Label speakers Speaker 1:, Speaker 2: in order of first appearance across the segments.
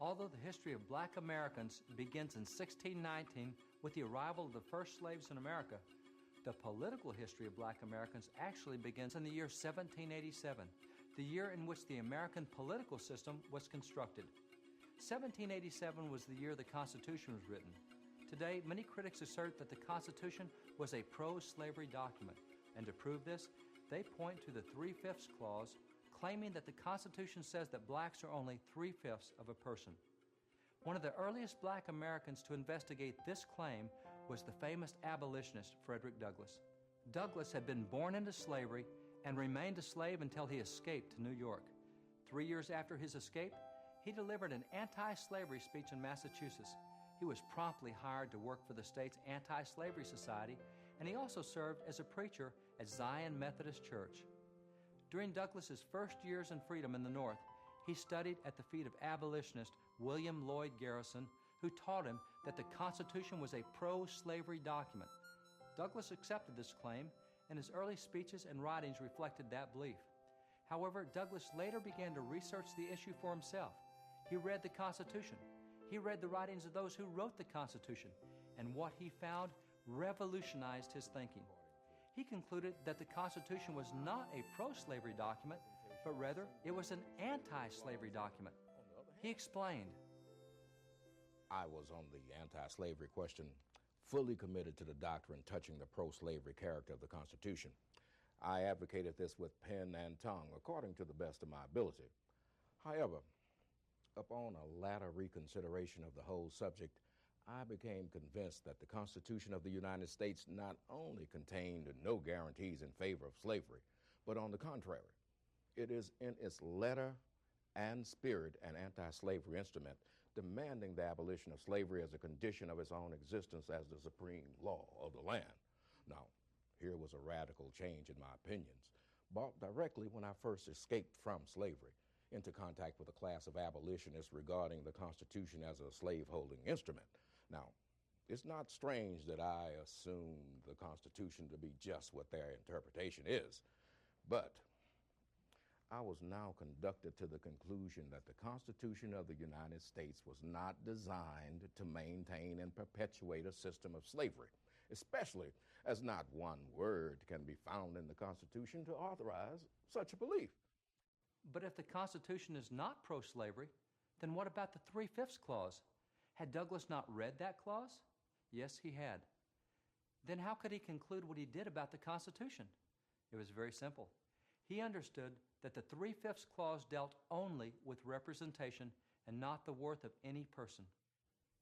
Speaker 1: Although the history of black Americans begins in 1619 with the arrival of the first slaves in America, the political history of black Americans actually begins in the year 1787, the year in which the American political system was constructed. 1787 was the year the Constitution was written. Today, many critics assert that the Constitution was a pro-slavery document, and to prove this, they point to the 3/5 clause, claiming that the Constitution says that blacks are only 3/5 of a person. One of the earliest black Americans to investigate this claim was the famous abolitionist Frederick Douglass. Douglass had been born into slavery and remained a slave until he escaped to New York. 3 years after his escape, he delivered an anti-slavery speech in Massachusetts. He was promptly hired to work for the state's anti-slavery society, and he also served as a preacher at Zion Methodist Church. During Douglass's first years in freedom in the North, he studied at the feet of abolitionist William Lloyd Garrison, who taught him that the Constitution was a pro-slavery document. Douglass accepted this claim, and his early speeches and writings reflected that belief. However, Douglass later began to research the issue for himself. He read the Constitution. He read the writings of those who wrote the Constitution, and what he found revolutionized his thinking. He concluded that the Constitution was not a pro-slavery document, but rather it was an anti-slavery document. He explained,
Speaker 2: I was on the anti-slavery question fully committed to the doctrine touching the pro-slavery character of the Constitution. I advocated this with pen and tongue according to the best of my ability. However, upon a latter reconsideration of the whole subject, I became convinced that the Constitution of the United States not only contained no guarantees in favor of slavery, but on the contrary, it is in its letter and spirit an anti-slavery instrument demanding the abolition of slavery as a condition of its own existence as the supreme law of the land. Now, here was a radical change in my opinions, brought directly when I first escaped from slavery into contact with a class of abolitionists regarding the Constitution as a slave-holding instrument. Now, it's not strange that I assumed the Constitution to be just what their interpretation is, but I was now conducted to the conclusion that the Constitution of the United States was not designed to maintain and perpetuate a system of slavery, especially as not one word can be found in the Constitution to authorize such a belief.
Speaker 1: but if the Constitution is not pro-slavery, then what about the 3/5 clause? Had Douglass not read that clause? Yes, he had. Then how could he conclude what he did about the Constitution? It was very simple. He understood that the 3/5 clause dealt only with representation and not the worth of any person.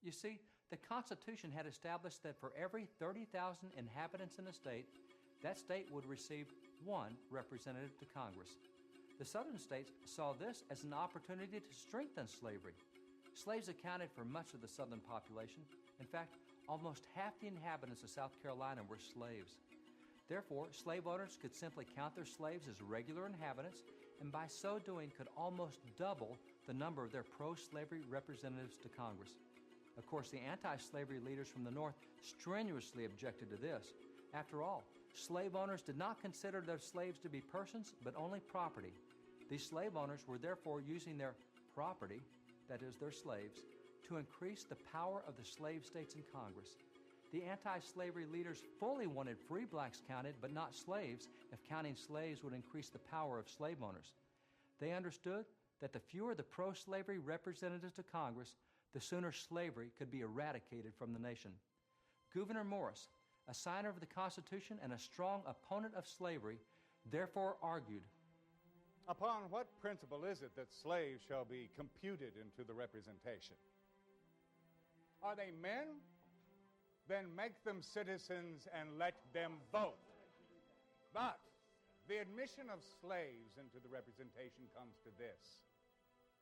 Speaker 1: You see, the Constitution had established that for every 30,000 inhabitants in a state, that state would receive one representative to Congress. The Southern states saw this as an opportunity to strengthen slavery. Slaves accounted for much of the Southern population. In fact, almost half the inhabitants of South Carolina were slaves. Therefore, slave owners could simply count their slaves as regular inhabitants, and by so doing could almost double the number of their pro-slavery representatives to Congress. Of course, the anti-slavery leaders from the North strenuously objected to this. After all, slave owners did not consider their slaves to be persons, but only property. These slave owners were therefore using their property, that is, their slaves, to increase the power of the slave states in Congress. The anti-slavery leaders fully wanted free blacks counted, but not slaves, if counting slaves would increase the power of slave owners. They understood that the fewer the pro-slavery representatives to Congress, the sooner slavery could be eradicated from the nation. Gouverneur Morris, a signer of the Constitution and a strong opponent of slavery, therefore argued,
Speaker 3: upon what principle is it that slaves shall be computed into the representation? Are they men? Then make them citizens and let them vote. But the admission of slaves into the representation comes to this,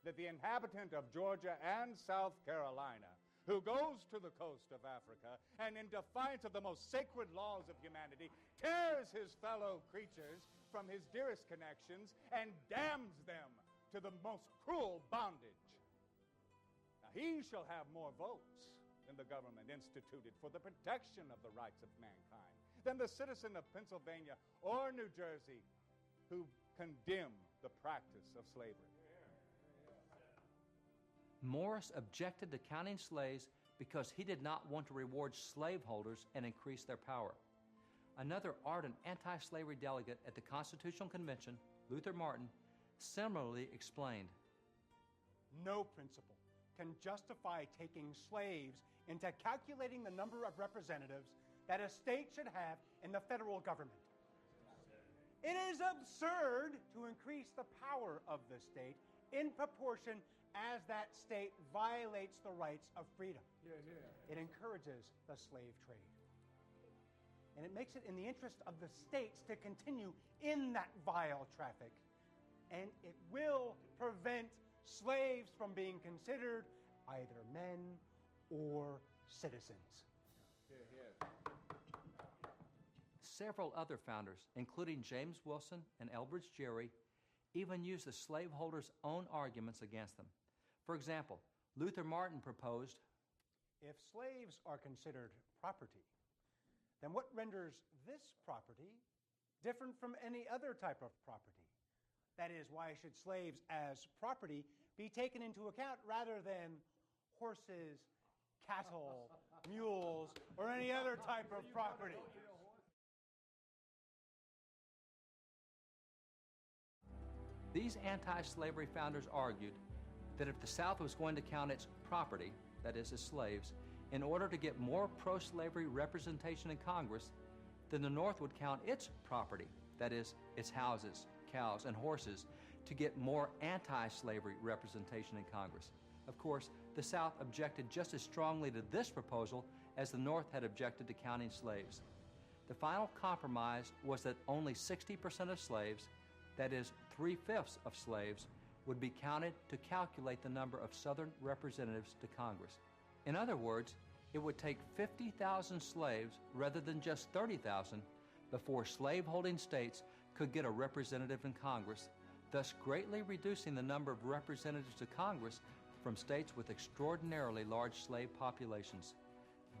Speaker 3: that the inhabitant of Georgia and South Carolina who goes to the coast of Africa and in defiance of the most sacred laws of humanity tears his fellow creatures from his dearest connections and damns them to the most cruel bondage. Now he shall have more votes than the government instituted for the protection of the rights of mankind, than the citizen of Pennsylvania or New Jersey who condemn the practice of slavery.
Speaker 1: Morris objected to counting slaves because he did not want to reward slaveholders and increase their power. Another ardent anti-slavery delegate at the Constitutional Convention, Luther Martin, similarly explained,
Speaker 4: "No principle can justify taking slaves into calculating the number of representatives that a state should have in the federal government. It is absurd to increase the power of the state in proportion as that state violates the rights of freedom. It encourages the slave trade. And it makes it in the interest of the states to continue in that vile traffic. And it will prevent slaves from being considered either men or citizens."
Speaker 1: Several other founders, including James Wilson and Elbridge Gerry, even used the slaveholders' own arguments against them. For example, Luther Martin proposed,
Speaker 4: "If slaves are considered property, then what renders this property different from any other type of property? That is, why should slaves as property be taken into account rather than horses, cattle, mules, or any other type of property?"
Speaker 1: These anti-slavery founders argued that if the South was going to count its property, that is, its slaves, in order to get more pro-slavery representation in Congress, then the North would count its property, that is, its houses, cows, and horses, to get more anti-slavery representation in Congress. Of course, the South objected just as strongly to this proposal as the North had objected to counting slaves. The final compromise was that only 60% of slaves, that is, 3/5 of slaves, would be counted to calculate the number of Southern representatives to Congress. In other words, it would take 50,000 slaves rather than just 30,000 before slave-holding states could get a representative in Congress, thus greatly reducing the number of representatives to Congress from states with extraordinarily large slave populations.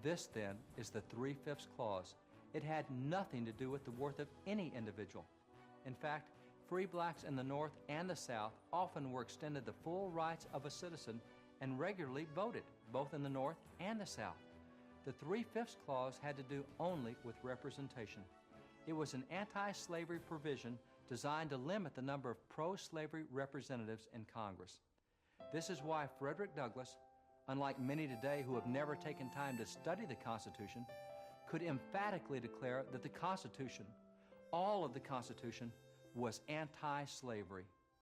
Speaker 1: This, then, is the 3/5 clause. It had nothing to do with the worth of any individual. In fact, free blacks in the North and the South often were extended the full rights of a citizen and regularly voted, both in the North and the South. The 3/5 clause had to do only with representation. It was an anti-slavery provision designed to limit the number of pro-slavery representatives in Congress. This is why Frederick Douglass, unlike many today who have never taken time to study the Constitution, could emphatically declare that the Constitution, all of the Constitution, was anti-slavery.